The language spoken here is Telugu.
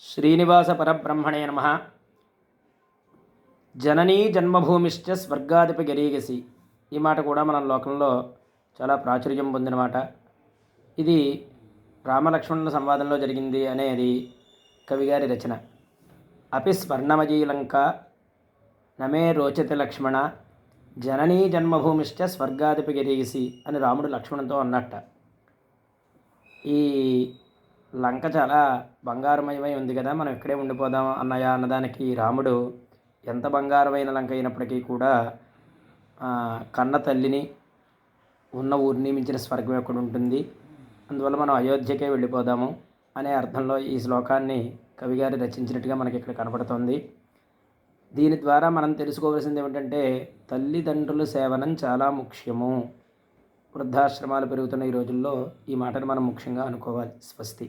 శ్రీనివాస పరబ్రహ్మణే నమ. జననీ జన్మభూమిశ్చ స్వర్గాధిప గరీయసి. ఈ మాట కూడా మన లోకంలో చాలా ప్రాచుర్యం పొందిన మాట. ఇది రామలక్ష్మణుల సంవాదంలో జరిగింది అనేది కవిగారి రచన. అపి స్వర్ణమయీలంక నమే రోచతి లక్ష్మణ జననీ జన్మభూమిశ్చ స్వర్గాధిప గరీయసి అని రాముడు లక్ష్మణునితో అన్నట్ట. ఈ లంక చాలా బంగారమయమై ఉంది కదా, మనం ఇక్కడే ఉండిపోదాం అన్నయ్య అన్నదానికి రాముడు ఎంత బంగారమైన లంక అయినప్పటికీ కూడా కన్న తల్లిని ఉన్న ఊరిని మించిన స్వర్గం ఎక్కడ ఉంటుంది, అందువల్ల మనం అయోధ్యకే వెళ్ళిపోదాము అనే అర్థంలో ఈ శ్లోకాన్ని కవిగారి రచించినట్టుగా మనకి ఇక్కడ కనపడుతోంది. దీని ద్వారా మనం తెలుసుకోవాల్సింది ఏమిటంటే తల్లిదండ్రుల సేవనం చాలా ముఖ్యము. వృద్ధాశ్రమాలు పెరుగుతున్న ఈ రోజుల్లో ఈ మాటను మనం ముఖ్యంగా అనుకోవాలి. స్వస్తి.